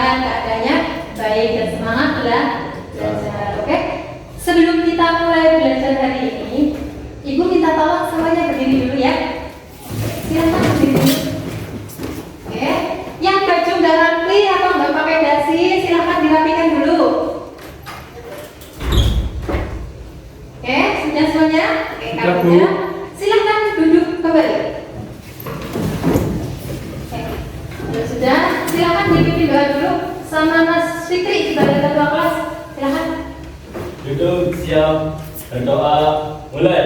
keadaan keadaannya baik dan semangat belajar. Oke? Sebelum kita mulai belajar hari ini, Ibu minta tolong semuanya berdiri dulu ya. Silakan berdiri dulu. Oke? Yang baju nggak rapi atau nggak pakai dasi, silakan dirapikan dulu. Oke, sudah semuanya? Oke, kamunya silakan duduk kembali. Oke, kalau sudah, silakan dipimpin doa dulu sama Mas Fikri sebagai ketua kelas. Silakan. Duduk, siap, berdoa, mulai.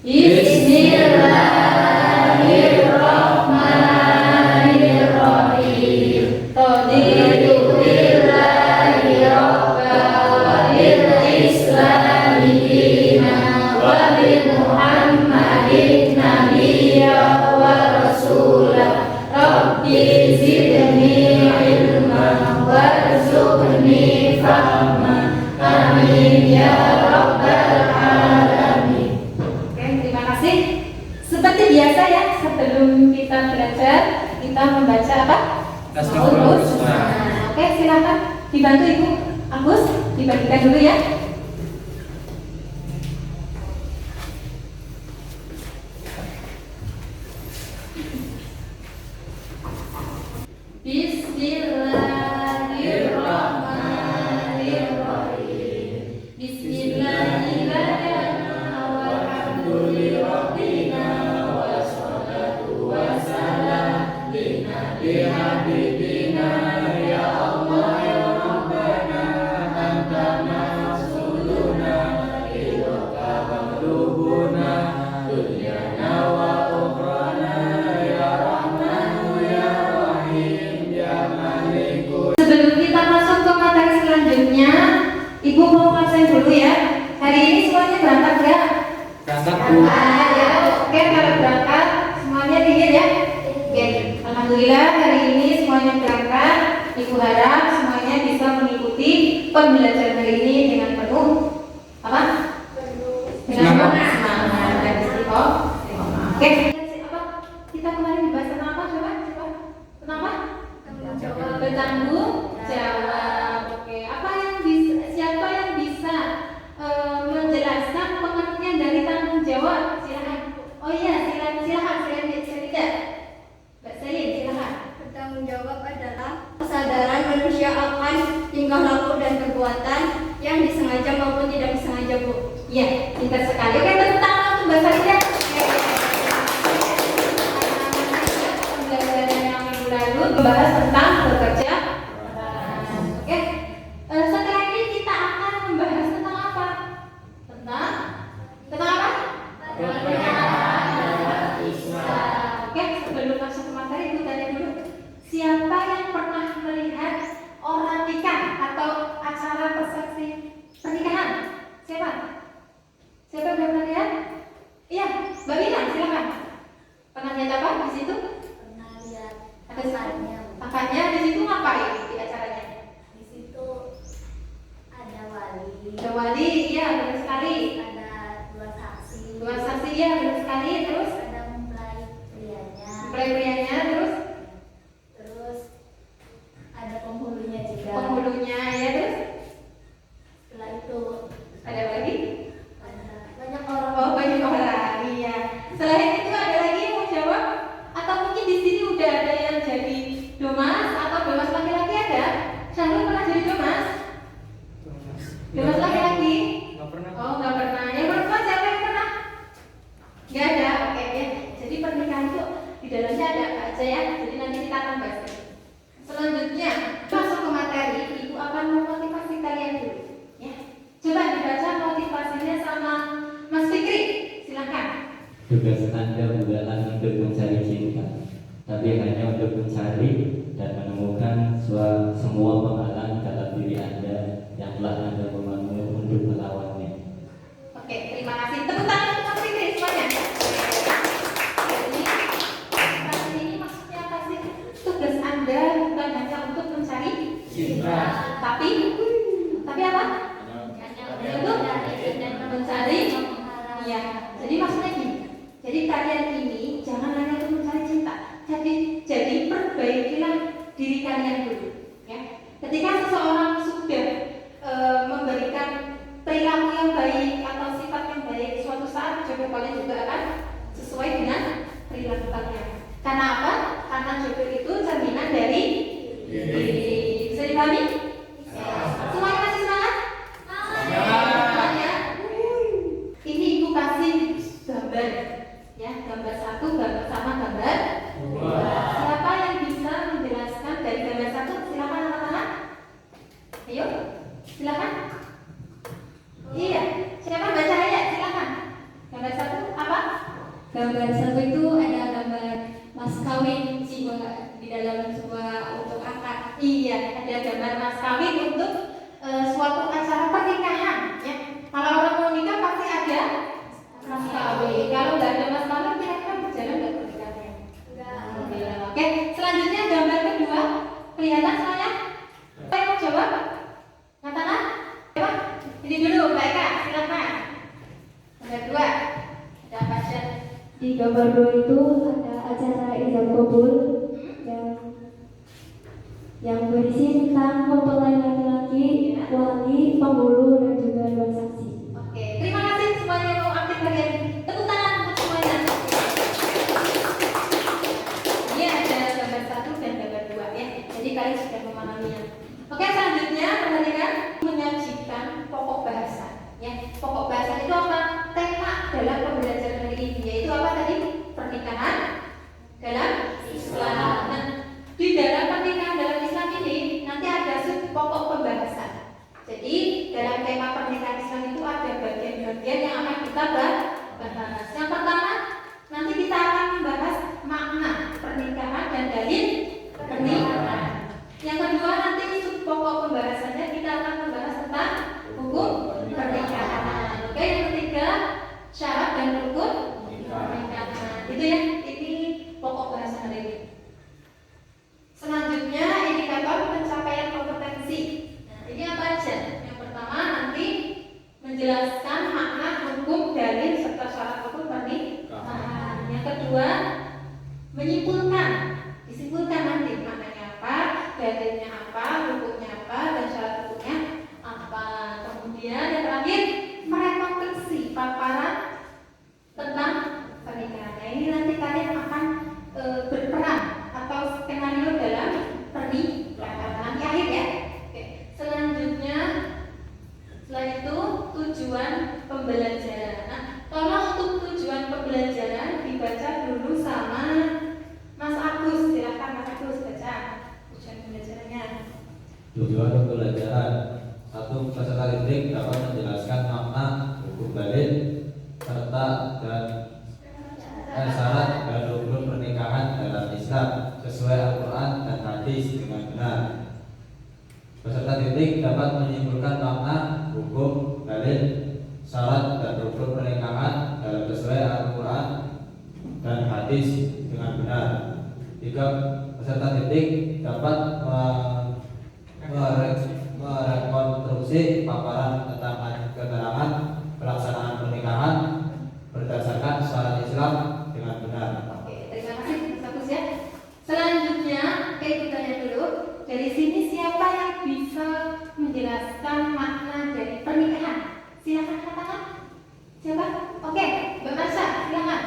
Bismillahirrahmanirrahim. Raditu billahi rabba wa bil islami dinan wa bi Muhammadin nabiyya wa rasulah. Rabbi zidni ilman warzuqni fahman. Amin ya rabbal alamin. Oke, terima kasih. Seperti biasa ya, sebelum kita belajar, kita membaca apa? Urus. Oke, silakan dibantu Ibu Agus, dibagikan dulu ya. Bismillahirrahmanirrahim. Bismillahirrahmanirrahim. Walhamdulillahirrabbina wassalatu wassalam li nabi habibina ya Allah ya Rabbana anta masuluna ilaka maglubuna dunyana wa ukhrana ya Rahmanu ya Rahim ya Maliku. Sebelum kita masuk ke materi selanjutnya, Ibu mau ngerasain dulu ya. Hari ini semuanya berangkat nggak? Berangkat, Bu. Ya, oke, kalau berangkat semuanya dingin ya. Oke, alhamdulillah hari ini semuanya berangkat. Ibu harap semuanya bisa mengikuti pembelajaran hari ini dengan penuh apa? Dengan semangat dan istiqomah. Oke, apa? Kita kemarin dibahas tentang apa? Coba. Kenapa? Bertanggung jawab. Oke, apa yang bisa? Siapa yang bisa menjelaskan pengertian dari tanggung jawab? Silakan. Oh iya, silakan tidak. Mbak Selin, silakan. Bertanggung jawab adalah kesadaran manusia akan tingkah laku dan perbuatan yang disengaja maupun tidak disengaja, Bu. Iya, pintar sekali. Oke, tepuk tangan untuk Mbak Selin ya. Pembelajaran yang minggu lalu membahas tentang bekerja. Oke, setelah ini kita akan membahas tentang apa? Tentang apa? Oke, sebelum masuk ke materi, Ibu tanya dulu. Siapa yang pernah melihat orang nikah atau acara resepsi pernikahan? Siapa? Siapa yang pernah lihat? Iya, Mbak Wina, silakan. Pernah lihat apa di situ? Pernah lihat Ada kakaknya di situ ngapain di acaranya? di situ ada wali, Ada wali, iya benar sekali. ada dua saksi, Dua saksi, iya benar sekali. Terus ada mempelai prianya, prianya, terus terus ada penghulunya juga. penghulunya, ya terus Setelah itu ada lagi. ada banyak orang. Oh, banyak orang, iya. Selain itu ada lagi yang mau jawab? Atau mungkin di sini udah ada yang jadi domas atau domas laki-laki ada? Syahrul pernah jadi domas? Domas laki-laki? Nggak pernah. Oh, nggak pernah. Yang perempuan siapa yang pernah? Nggak ada. Oke, ya. Jadi pernikahan itu di dalamnya ada apa aja ya. Jadi nanti kita akan bahas. Selanjutnya masuk ke materi. Ibu akan memotivasi kalian dulu. Ya. Coba dibaca motivasinya sama Mas Fikri. Silakan. Tugas Anda bukanlah untuk mencari cinta, tapi hanya untuk mencari dan menemukan semua penghalang dalam diri Anda yang telah Anda membangun untuk melawannya. Oke, terima kasih. Tepuk tangan untuk Mas Fikri semuanya. Jadi, motivasi ini maksudnya apa sih? Tugas Anda bukan hanya untuk mencari cinta, tapi apa? Untuk mencari. Iya. Jadi maksudnya gini. Jadi kalian ini jangan hanya untuk mencari cinta, jadi perbaikilah diri kalian dulu, ya. dipahami? Semuanya masih semangat? Semangat ya. Ini ibu kasih gambar ya, gambar 1 gambar sama gambar 2. Siapa yang bisa menjelaskan dari gambar 1? Silakan anak-anak. Ayo, silakan. Iya, siapa baca ya? Silakan. Gambar 1 apa? Gambar 1 itu ada gambar mas kawin di dalam sebuah untuk akad. Iya, ada gambar mas kawin untuk suatu acara pernikahan ya. Kalau orang mau nikah pasti ada mas kawin. Kalau nggak ada mas kawin, kira-kira berjalan nggak pernikahannya? Enggak. Oke, selanjutnya gambar kedua. Kelihatan semuanya? Saya mau jawab? Natana? Coba? Ini dulu, Mbak Eka, silakan. Gambar 2. Ada apa aja? Di gambar 2 itu ada acara ijab kabul yang berisi tentang mempelai laki-laki, wali, penghulu, dan juga 2 saksi. Oke, terima kasih semuanya yang mau aktif bagian ini. Tepuk tangan untuk semuanya. Ini ada gambar 1 dan gambar 2 ya. Jadi kalian sudah memahaminya. Oke, selanjutnya perhatikan menyajikan pokok bahasa. Ya, pokok bahasa itu apa? Tema dalam pembelajaran hari ini yaitu apa tadi? Pernikahan dalam Islam. Nah, di dalam pernikahan dalam Islam ini nanti ada sub pokok pembahasan. Jadi dalam tema pernikahan Islam itu ada bagian-bagian yang akan kita bahas. Yang pertama, nanti kita akan membahas makna pernikahan dan dalil pernikahan. Yang kedua, nanti sub pokok pembahasannya kita akan membahas tentang hukum pernikahan. Oke, yang ketiga, syarat dan rukun pernikahan. Itu ya, ini pokok bahasan hari ini. Selanjutnya indikator pencapaian kompetensi. Nah, ini apa aja? Yang pertama nanti menjelaskan makna hukum dalil serta syarat hukum pernikahan. Yang kedua disimpulkan nanti maknanya apa, dalilnya apa, hukumnya apa, dan syarat hukumnya apa. Kemudian yang terakhir merekonstruksi paparan tentang pernikahan. Nah, ini nanti kalian akan berperan atau skenario dalam pernikahan nanti akhir ya. Oke. Selanjutnya selain itu tujuan pembelajaran. Nah, tolong untuk tujuan pembelajaran dibaca dulu sama Mas Agus. Silakan Mas Agus baca tujuan pembelajarannya. Tujuan pembelajaran 1. Peserta didik dapat menjelaskan makna hukum dalil serta dan syarat dan rukun pernikahan dalam Islam sesuai Al-Quran dan hadis dengan benar. Peserta didik dapat menyimpulkan makna hukum dalil syarat dan rukun pernikahan dalam sesuai Al-Quran dan hadis dengan benar. 3. Peserta didik dapat merekonstruksi paparan tentang keterangan pelaksanaan pernikahan berdasarkan syarat Islam dengan benar. Oke, terima kasih Mas Agus ya. Selanjutnya, kita tanya dulu. Dari sini siapa yang bisa menjelaskan makna dari pernikahan? Silakan katakan. Siapa? Oke, Mbak Marsha, silakan.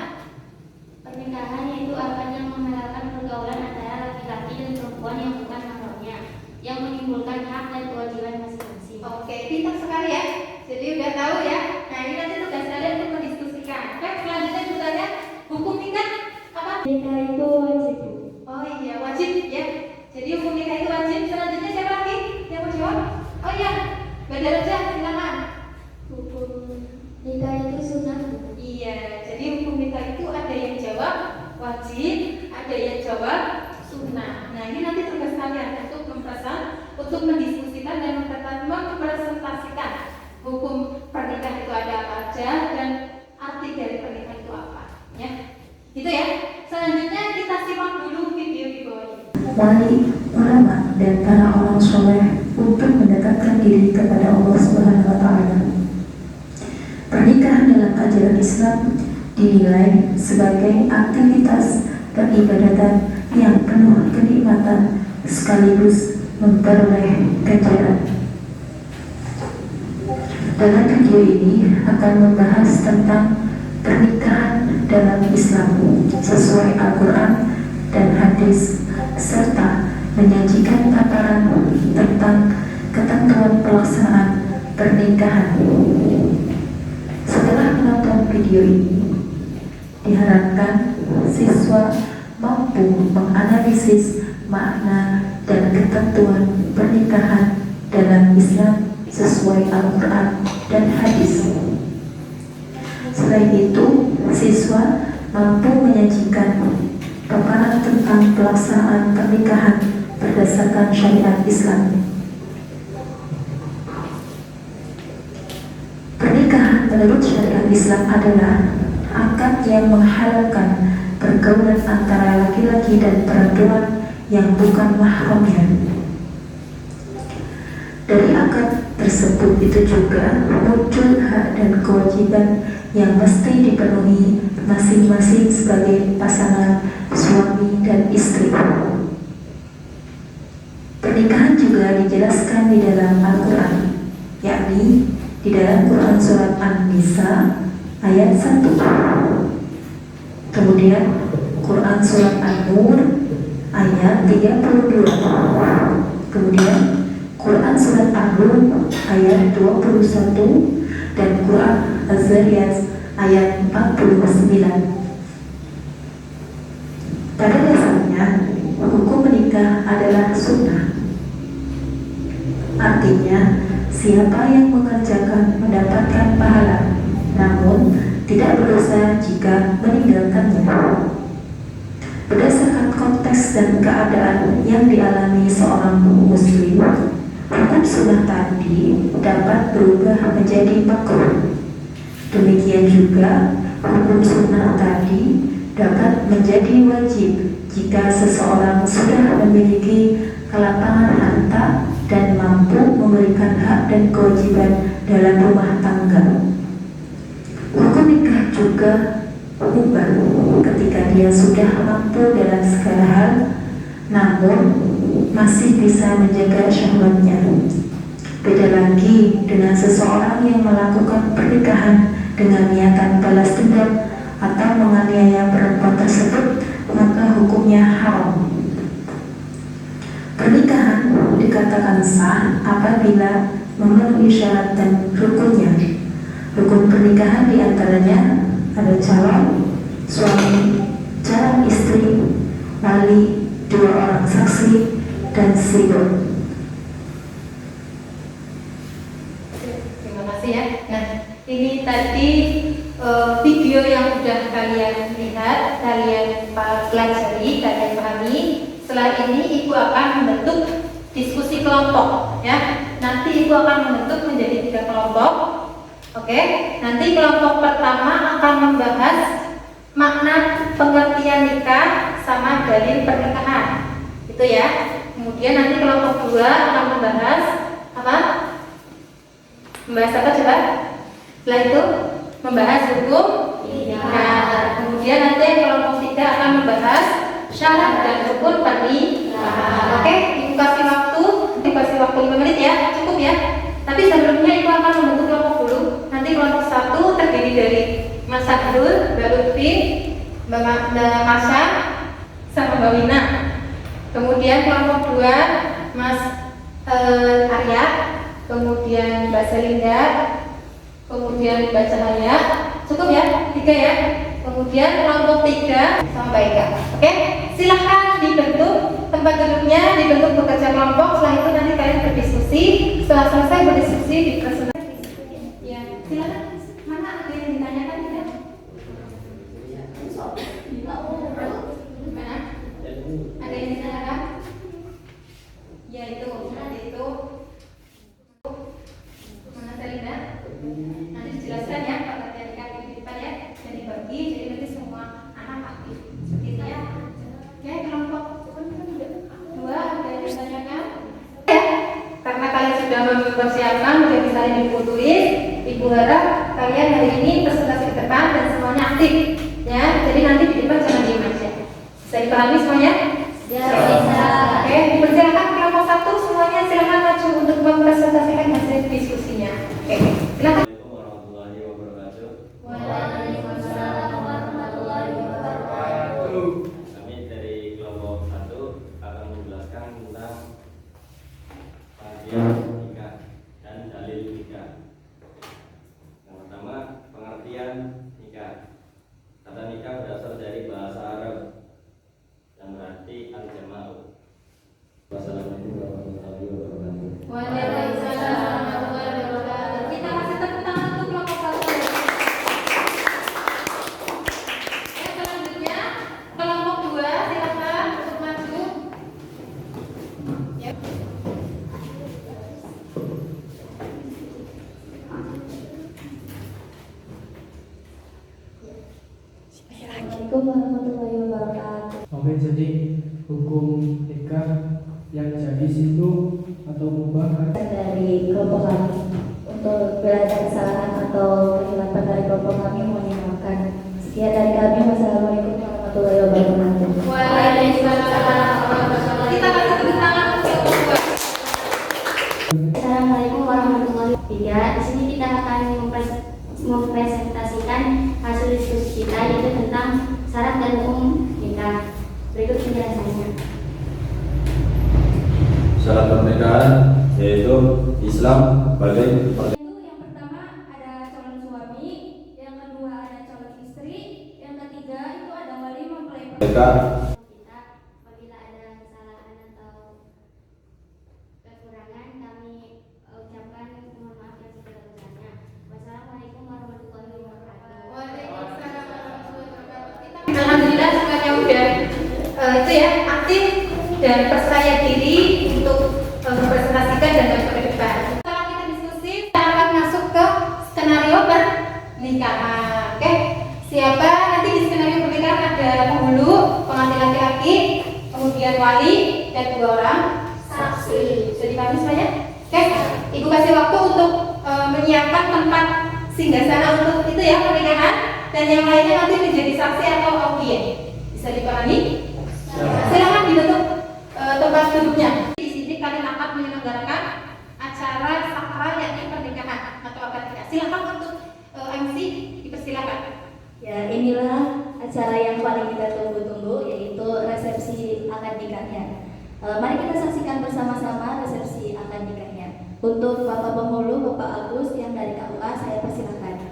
Pernikahan yaitu akad yang menghalalkan pergaulan antara laki-laki dan perempuan yang bukan mahramnya, yang menimbulkan hak dan kewajiban masing-masing. Oke, pintar sekali ya. Jadi udah tahu ya. Nah, ini nanti tugas kalian untuk mendiskusikan. Oke, selanjutnya bertanya, hukum nikah apa? Nikah itu wajib. Oh iya, wajib ya. Jadi hukum nikah itu wajib. Selanjutnya siapa lagi yang mau jawab? Oh iya, Mbak Daraja, silakan. Hukum nikah itu sunnah. Iya, jadi hukum nikah itu ada yang jawab wajib, ada yang jawab sunnah. Nah, ini nanti tugas kalian untuk mendiskusikan dan mempresentasikan hukum pernikahan itu ada apa aja dan arti dari pernikahan itu apa. Ya, gitu ya. Selanjutnya kita simak dulu video di bawah ini. Wali, ulama, dan para orang soleh untuk mendekatkan diri kepada Allah Subhanahu wa Ta'ala. Pernikahan dalam ajaran Islam dinilai sebagai aktivitas peribadatan yang penuh kenikmatan sekaligus memperoleh ganjaran. Dalam video ini akan membahas tentang pernikahan dalam Islam sesuai Al-Quran dan hadis serta menyajikan paparan tentang pernikahan. Setelah menonton video ini, diharapkan siswa mampu menganalisis makna dan ketentuan pernikahan dalam Islam sesuai Al-Quran dan hadis. Selain itu, siswa mampu menyajikan paparan tentang pelaksanaan pernikahan berdasarkan syariat Islam. Pernikahan menurut syariat Islam adalah akad yang menghalalkan pergaulan antara laki-laki dan perempuan yang bukan mahramnya. Dari akad tersebut itu juga muncul hak dan kewajiban yang mesti dipenuhi masing-masing sebagai pasangan suami dan istri. Pernikahan juga dijelaskan di dalam Al-Quran, yakni di dalam Quran surat An-Nisa ayat 1. Kemudian Quran surat An-Nur ayat 32. Kemudian Quran surat Ar-Rum ayat 21 dan Quran Az-Zariyat ayat 49. Pada dasarnya, hukum menikah adalah sunnah. Artinya, siapa yang mengerjakan mendapatkan pahala, namun tidak berdosa jika meninggalkannya. Berdasarkan konteks dan keadaan yang dialami seorang muslim, hukum sunnah tadi dapat berubah menjadi makruh. Demikian juga hukum sunnah tadi dapat menjadi wajib jika seseorang sudah memiliki kelapangan harta dan mampu memberikan hak dan kewajiban dalam rumah tangga. Hukum nikah juga ubah ketika dia sudah mampu dalam segala hal, namun masih bisa menjaga syahwatnya. Beda lagi dengan seseorang yang melakukan pernikahan dengan niatan balas dendam atau menganiaya perempuan tersebut, maka hukumnya haram. Pernikahan dikatakan sah apabila memenuhi syarat dan rukunnya. Rukun pernikahan diantaranya ada calon suami, calon istri, wali, 2 orang saksi, dan sidur. Terima kasih ya. Nah, ini tadi video yang sudah kalian lihat, kalian pelajari, kalian pahami. Setelah ini Ibu akan membentuk diskusi kelompok, ya. Nanti Ibu akan membentuk menjadi 3 kelompok. Oke. Nanti kelompok pertama akan membahas makna pengertian nikah sama dalil pernikahan. Itu ya. Kemudian nanti kelompok 2 akan membahas apa? Membahas apa coba? Setelah itu membahas hukum. Nah, kemudian nanti kelompok 3 akan membahas syarat dan rukun pernikahan. Oke, Ibu kasih waktu, Ibu kasih waktu 5 menit ya, cukup ya. Tapi sebelumnya Ibu akan membentuk kelompok dulu. Nanti kelompok 1 terdiri dari Mas Abdul, Mbak Lutfi, Mbak Masya, sama Mbak Wina. Kemudian kelompok 2 Mas Arya, kemudian Mbak Selinda, kemudian Mbak Cahaya. Cukup ya, 3 ya. Kemudian kelompok 3 sama Mbak Eka. Oke, silahkan dibentuk tempat duduknya, dibentuk bekerja kelompok. Setelah itu nanti kalian berdiskusi. Setelah selesai berdiskusi dipresentasikan. Ya, silahkan. Mana ada yang ditanyakan tidak? Mana? Ada yang ditanyakan? Ya itu, nanti itu. Mana Selinda? Nanti dijelaskan ya, perhatian di depan ya, dan dibagi jadi nanti semua anak aktif seperti itu ya. Oke, kelompok 2 ada yang ditanyakan? Ya, karena kalian sudah mempersiapkan, sudah bisa Ibu tulis. Ibu harap kalian hari ini presentasi ke depan dan semuanya aktif ya. Jadi nanti di depan jangan diem aja. Bisa dipahami semuanya? Ya, bisa. Oke, dipersilakan kelompok 1 semuanya silakan maju untuk mempresentasikan hasil diskusinya. Oke, silakan. Assalamualaikum warahmatullahi wabarakatuh. Waalaikumsalam warahmatullahi wabarakatuh. Kami dari kelompok 1 akan menjelaskan tentang pengertian nikah dan dalil nikah. Oke, jadi hukum nikah yang jadi situ atau mubah Dari kelompok kami untuk belajar kesalahan atau kehilangan dari kelompok kami mohon dimaafkan. Sekian dari kami. Wassalamualaikum warahmatullahi wabarakatuh. Waalaikumsalam warahmatullahi wabarakatuh. Kita kasih tepuk tangan untuk yang kedua. Assalamualaikum warahmatullahi wabarakatuh. Di sini kita akan mempresentasikan hasil diskusi kita yaitu tentang syarat dan hukum nikah. Berikut penjelasannya. Syarat pernikahan yaitu Islam sebagai Yang pertama ada calon suami, yang kedua ada calon istri, yang ketiga itu ada wali mempelai mereka Kita apabila ada kesalahan atau kekurangan kami ucapkan mohon maaf yang sebesar-besarnya. Wassalamualaikum warahmatullahi wabarakatuh. Waalaikumsalam warahmatullahi wabarakatuh. Alhamdulillah semuanya udah itu ya aktif dan percaya diri untuk mempresentasikan dan maju ke depan. Setelah kita diskusi, kita akan masuk ke skenario pernikahan. Oke, siapa nanti di skenario pernikahan ada penghulu, pengantin laki-laki, kemudian wali dan 2 orang saksi. Sudah dipahami semuanya? Oke, Ibu kasih waktu untuk menyiapkan tempat singgasana untuk itu ya pernikahan dan yang lainnya nanti menjadi saksi atau audien. Bisa dipahami? Silakan dibentuk tempat duduknya. Di sini kalian akan menyelenggarakan acara sakral yakni pernikahan atau akad nikah. Silakan untuk MC dipersilakan. Ya, inilah acara yang paling kita tunggu-tunggu yaitu resepsi akad nikahnya. Mari kita saksikan bersama-sama resepsi akad nikahnya. Untuk Bapak Penghulu, Bapak Agus yang dari KUA, saya persilakan.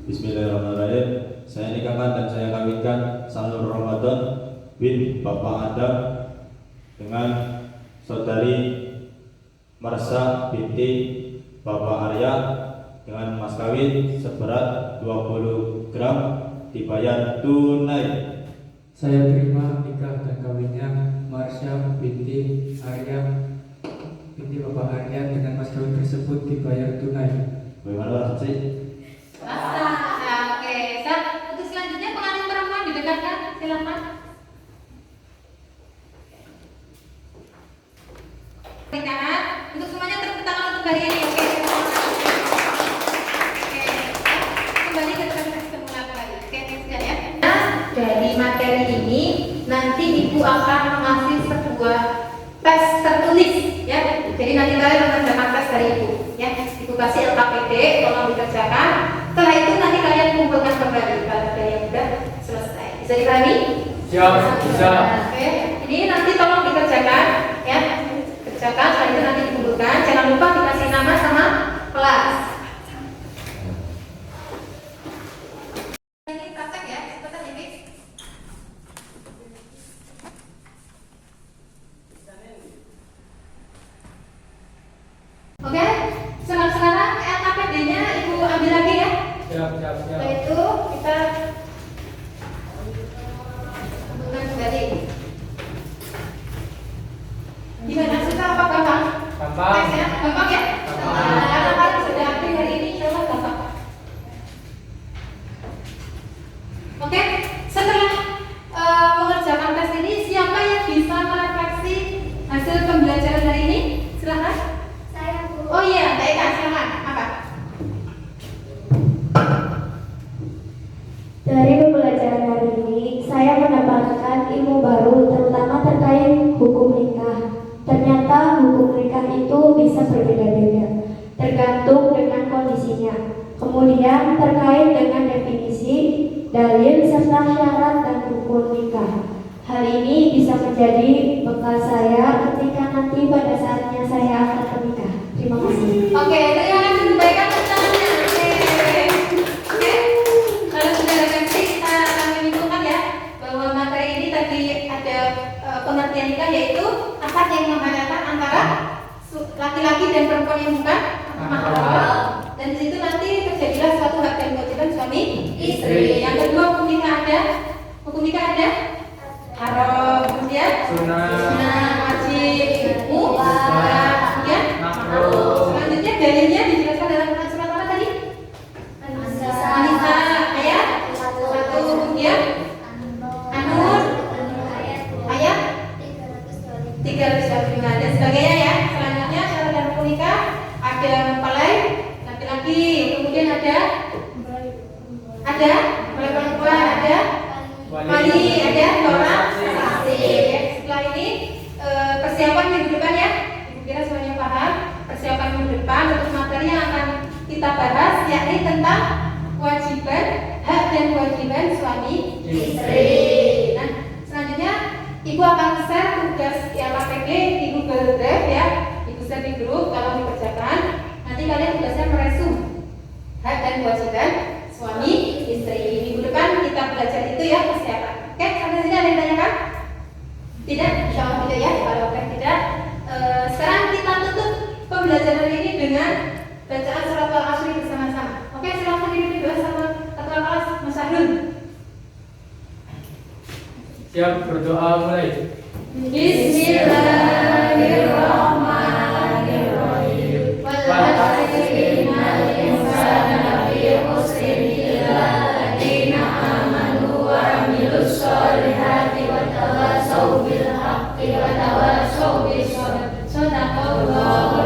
Bismillahirrahmanirrahim. Saya nikahkan dan saya kawinkan Sanur Ramadan bin Bapak Adam dengan saudari Marsa binti Bapak Arya dengan mas kawin seberat 20 gram dibayar tunai. Saya terima nikah dan kawinnya Marsha binti Arya binti Bapak Arya dengan mas kawin tersebut dibayar tunai. Bagaimana sih? Oke, untuk selanjutnya pengantin perempuan didekatkan, silakan. Pernikahan untuk semuanya tepuk tangan untuk hari ini. Oke. Kembali ke topik semula kembali. Oke, sudah ya. Nah, dari materi ini nanti Ibu akan mengasih sebuah tes tertulis ya. Jadi nanti kalian mengerjakan tes dari Ibu ya. Ibu kasih LKPD, tolong dikerjakan. Setelah itu nanti kalian kumpulkan kembali kalau ada yang sudah selesai. Bisa dipahami? Siap, bisa. Oke, ini nanti tolong dikerjakan ya. Kerjakan, setelah itu nanti dikumpulkan. Jangan lupa dikasih nama sama kelas. Ini praktek ya, cepetan ini. Oke, sekarang LKPD-nya Ibu ambil lagi ya. Siap. Setelah itu kita kumpulkan kembali. Gimana, susah apa gampang? Gampang. Tesnya gampang ya? Gampang. Karena kalian sudah aktif hari ini, insya Allah gampang. Oke, setelah mengerjakan tes ini, siapa yang bisa merefleksi hasil pembelajaran hari ini? Silahkan. Saya Bu. Oh iya, Mbak Eka, silakan. Apa? Dari pembelajaran hari ini, saya mendapatkan ilmu baru terutama terkait hukum nikah. Ternyata hukum nikah itu bisa berbeda-beda, tergantung dengan kondisinya. Kemudian terkait dengan definisi, dalil, serta syarat dan rukun nikah. Hal ini bisa menjadi bekal saya ketika nanti pada saatnya saya akan menikah. Terima kasih. Oke, terima kasih Mbak Eka, tepuk tangannya. Oke, kalau sudah refleksi kita akan menyimpulkan ya bahwa materi ini tadi ada pengertian nikah yaitu akad yang menghalalkan antara laki-laki dan perempuan yang bukan mahram. Dan di situ nanti terjadilah suatu hak dan kewajiban suami istri. Yang kedua hukum nikah ada, haram, kemudian sunnah, wajib, mubah, kemudian makruh. Selanjutnya dalilnya dijelaskan dalam surat apa tadi? Wali ada orang saksi. Setelah ini persiapan minggu depan ya. Ibu kira semuanya paham. Persiapan minggu depan untuk materi yang akan kita bahas yakni tentang kewajiban, hak dan kewajiban suami istri. Nah, selanjutnya Ibu akan share tugas IAKPG di Google Drive ya. Ibu share di grup kalau dikerjakan. Nanti kalian tugasnya meresum hak dan kewajiban suami istri. Minggu depan kita belajar itu ya persiapan. Oke, sampai sini ada yang tanyakan? Tidak? Insya Allah tidak ya. Kalau tidak, sekarang kita tutup pembelajaran ini dengan bacaan surat Al-Asr bersama-sama. Oke, silakan diri doa sama ketua kelas Mas Ahdun. Siap, berdoa mulai. Bismillahirrahmanirrahim. Wal 'asri innal insana lafi khusrin illa alladziina aamanu wa 'amilus shalihati wa tawassaw bil haqqi wa tawassaw bis sabr. Shadaqallahu